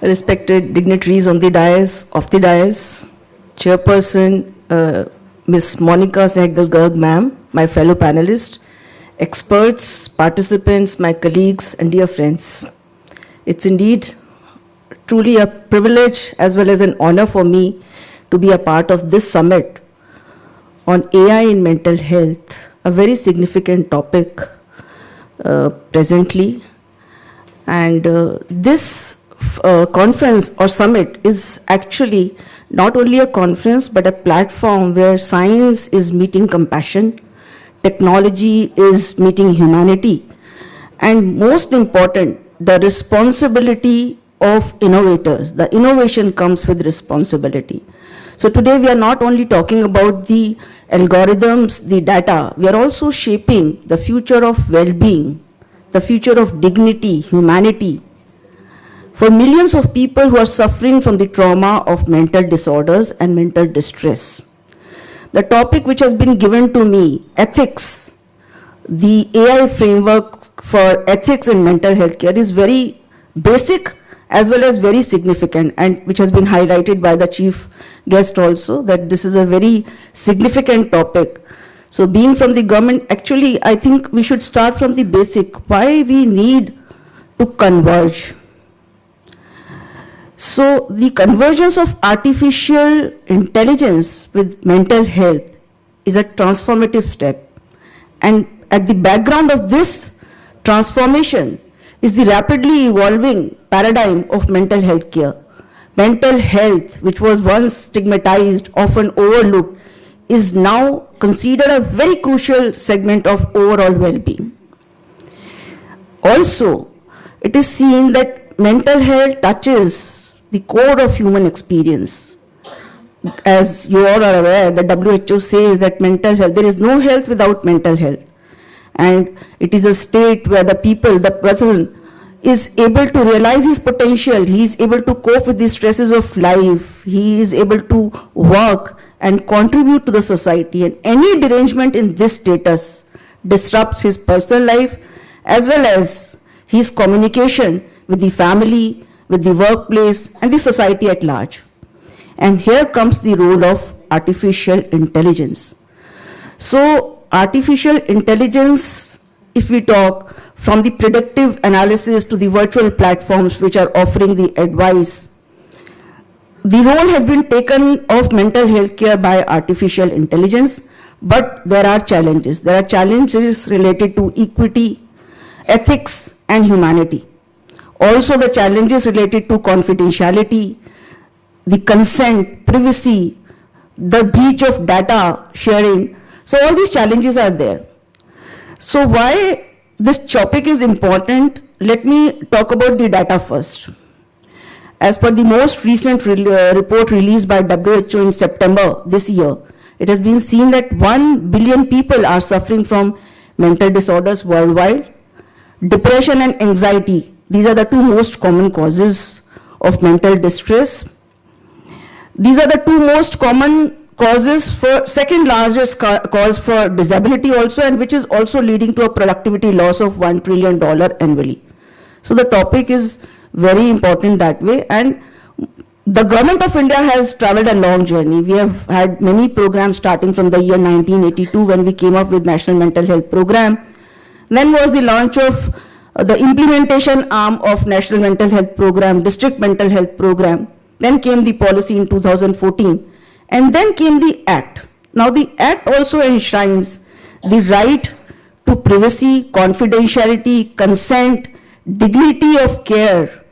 respected dignitaries on the dais, Chairperson, Ms. Monica Sehgal-Garg, ma'am, my fellow panelists, experts, participants, my colleagues, and dear friends. It's indeed truly a privilege as well as an honor for me to be a part of this summit on AI in mental health, a very significant topic presently. And this conference or summit is actually not only a conference but a platform where science is meeting compassion, technology is meeting humanity, and most important, the responsibility of innovators. The innovation comes with responsibility. So today we are not only talking about the algorithms, the data, we are also shaping the future of well-being, the future of dignity, humanity, for millions of people who are suffering from the trauma of mental disorders and mental distress. The topic which has been given to me, ethics, the AI framework for ethics in mental health care, is very basic as well as very significant, and which has been highlighted by the chief guest also, that this is a very significant topic. So being from the government, actually I think we should start from the basic, why we need to converge. So the convergence of artificial intelligence with mental health is a transformative step. And at the background of this transformation is the rapidly evolving paradigm of mental health care. Mental health, which was once stigmatized, often overlooked, is now considered a very crucial segment of overall well-being. Also, it is seen that mental health touches the core of human experience. As you all are aware, the WHO says that mental health, there is no health without mental health. And it is a state where the person is able to realize his potential, he is able to cope with the stresses of life, he is able to work and contribute to the society, and any derangement in this status disrupts his personal life as well as his communication with the family, with the workplace, and the society at large. And here comes the role of artificial intelligence. So artificial intelligence, if we talk from the predictive analysis to the virtual platforms which are offering the advice, the role has been taken of mental health care by artificial intelligence, but there are challenges. There are challenges related to equity, ethics, and humanity. Also the challenges related to confidentiality, the consent, privacy, the breach of data sharing. So all these challenges are there. So why this topic is important? Let me talk about the data first. As per the most recent report released by WHO in September this year, it has been seen that 1 billion people are suffering from mental disorders worldwide. Depression and anxiety, these are the two most common causes of mental distress. These are the two most common causes for second largest cause for disability also, and which is also leading to a productivity loss of $1 trillion annually. So the topic is very important that way, and the government of India has traveled a long journey. We have had many programs starting from the year 1982 when we came up with National Mental Health Program. Then was the launch of the implementation arm of National Mental Health Program, District Mental Health Program. Then came the policy in 2014. And then came the Act. Now the Act also enshrines the right to privacy, confidentiality, consent, dignity of care.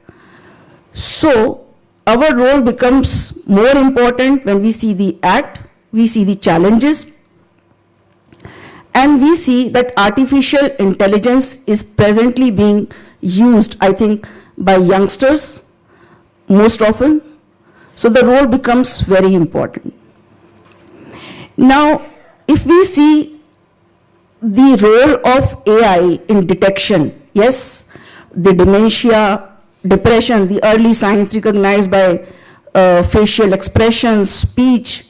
So our role becomes more important when we see the Act, we see the challenges, and we see that artificial intelligence is presently being used, I think, by youngsters most often. So the role becomes very important. Now, if we see the role of AI in detection, yes, the dementia, depression, the early signs recognized by facial expressions, speech,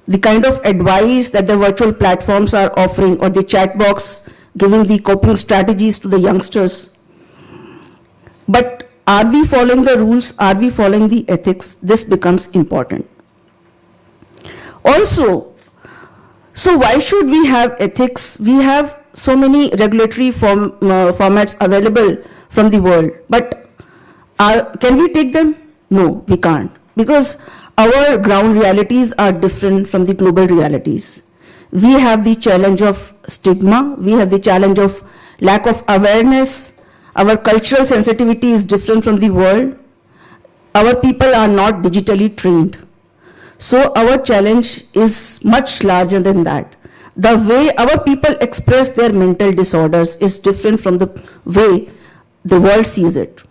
the kind of advice that the virtual platforms are offering, or the chat box giving the coping strategies to the youngsters. But Are we following the rules? Are we following the ethics? This becomes important. Also, so why should we have ethics? We have so many regulatory formats available from the world, but can we take them? No, we can't, because our ground realities are different from the global realities. We have the challenge of stigma, we have the challenge of lack of awareness, our cultural sensitivity is different from the world, our people are not digitally trained. So our challenge is much larger than that. The way our people express their mental disorders is different from the way the world sees it.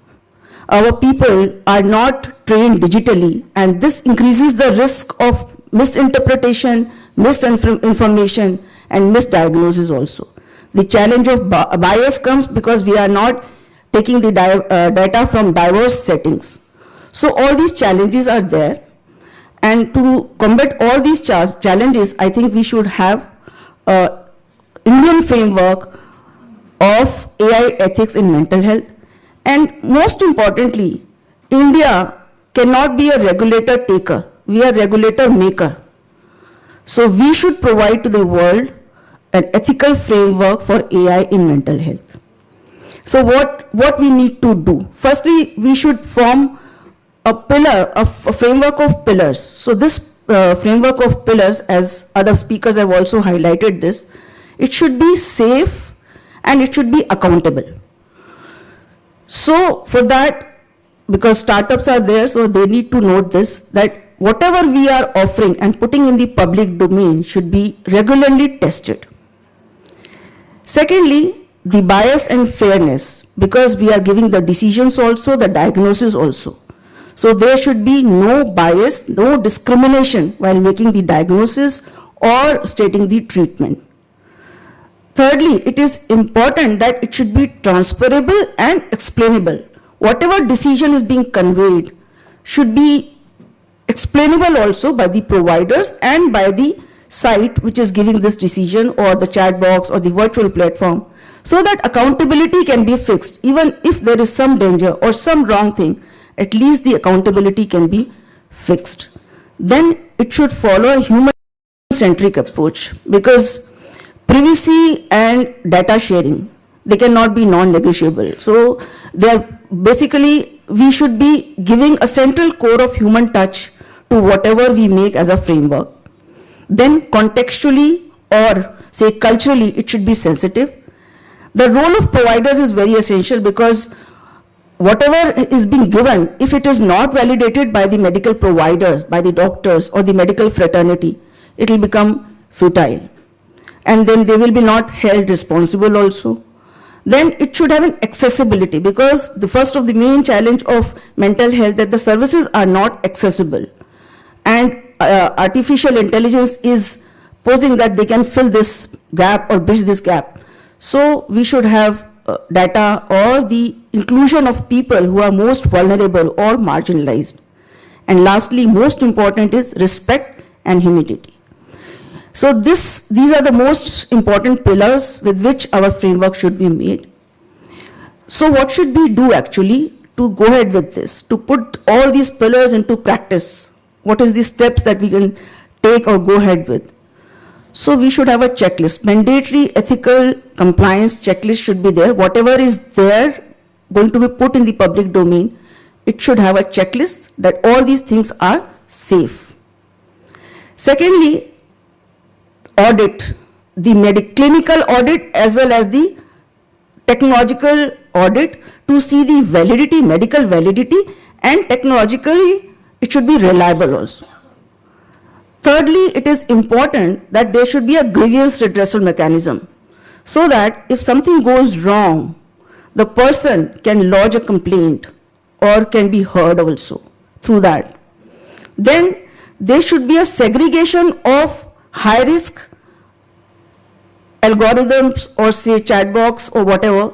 Our people are not trained digitally, and this increases the risk of misinterpretation, misinformation, and misdiagnosis also. The challenge of bias comes because we are not taking the data from diverse settings. So all these challenges are there. And to combat all these challenges, I think we should have an Indian framework of AI ethics in mental health. And most importantly, India cannot be a regulator taker. We are regulator maker. So we should provide to the world an ethical framework for AI in mental health. So what we need to do? Firstly, we should form a framework of pillars. So this framework of pillars, as other speakers have also highlighted this, it should be safe and it should be accountable. So for that, because startups are there, so they need to note this, that whatever we are offering and putting in the public domain should be regularly tested. Secondly, the bias and fairness, because we are giving the decisions also, the diagnosis also. So there should be no bias, no discrimination while making the diagnosis or stating the treatment. Thirdly, it is important that it should be transferable and explainable. Whatever decision is being conveyed should be explainable also by the providers and by the site which is giving this decision, or the chat box or the virtual platform, so that accountability can be fixed. Even if there is some danger or some wrong thing, at least the accountability can be fixed. Then it should follow a human-centric approach, because privacy and data sharing, they cannot be non-negotiable. So they are basically, we should be giving a central core of human touch to whatever we make as a framework. Then contextually or say culturally, it should be sensitive. The role of providers is very essential, because whatever is being given, if it is not validated by the medical providers, by the doctors or the medical fraternity, it will become futile. And then they will be not held responsible also. Then it should have an accessibility, because the first of the main challenge of mental health, that the services are not accessible. And artificial intelligence is posing that they can fill this gap or bridge this gap. So we should have data or the inclusion of people who are most vulnerable or marginalized. And lastly, most important is respect and humility. So these are the most important pillars with which our framework should be made. So what should we do actually to go ahead with this, to put all these pillars into practice? What is the steps that we can take or go ahead with? So we should have a checklist. Mandatory ethical compliance checklist should be there. Whatever is there going to be put in the public domain, it should have a checklist that all these things are safe. Secondly, audit, the clinical audit as well as the technological audit, to see the validity, medical validity, and technologically it should be reliable also. Thirdly, it is important that there should be a grievance redressal mechanism, so that if something goes wrong, the person can lodge a complaint or can be heard also through that. Then there should be a segregation of high risk algorithms or say chat box or whatever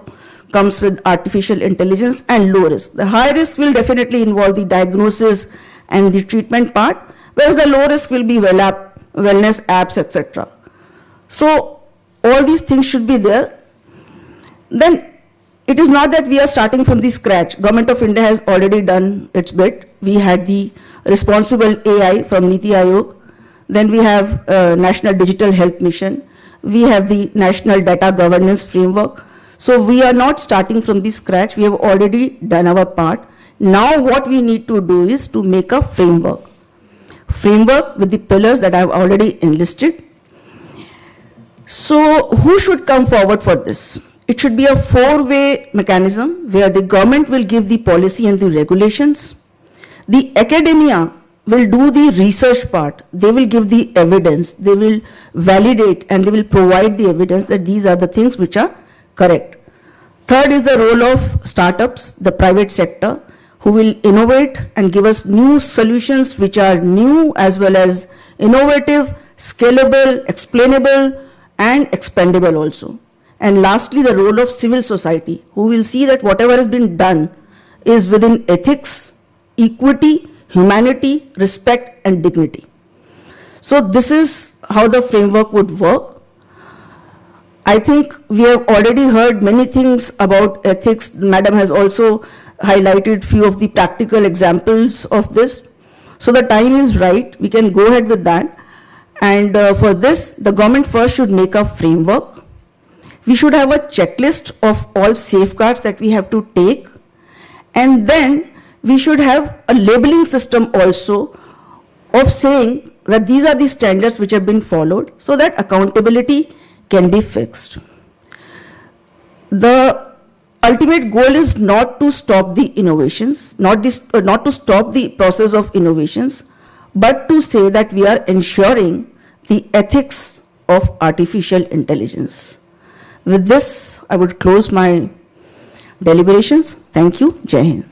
comes with artificial intelligence, and low risk. The high risk will definitely involve the diagnosis and the treatment part, whereas the low risk will be wellness apps, etc. So all these things should be there. Then it is not that we are starting from the scratch. Government of India has already done its bit. We had the Responsible AI from Niti Aayog. Then we have National Digital Health Mission. We have the National Data Governance Framework. So we are not starting from the scratch. We have already done our part. Now what we need to do is to make a framework. Framework with the pillars that I have already enlisted. So who should come forward for this? It should be a four-way mechanism where the government will give the policy and the regulations. The academia will do the research part. They will give the evidence. They will validate and they will provide the evidence that these are the things which are correct. Third is the role of startups, the private sector, who will innovate and give us new solutions which are new as well as innovative, scalable, explainable, and expandable also. And lastly, the role of civil society, who will see that whatever has been done is within ethics, equity, humanity, respect, and dignity. So this is how the framework would work. I think we have already heard many things about ethics. Madam has also highlighted few of the practical examples of this. So the time is right. We can go ahead with that. And for this, the government first should make a framework. We should have a checklist of all safeguards that we have to take. And then we should have a labeling system also of saying that these are the standards which have been followed so that accountability can be fixed. The ultimate goal is not to stop the innovations, not to stop the process of innovations, but to say that we are ensuring the ethics of artificial intelligence. With this, I would close my deliberations. Thank you. Jai Hind.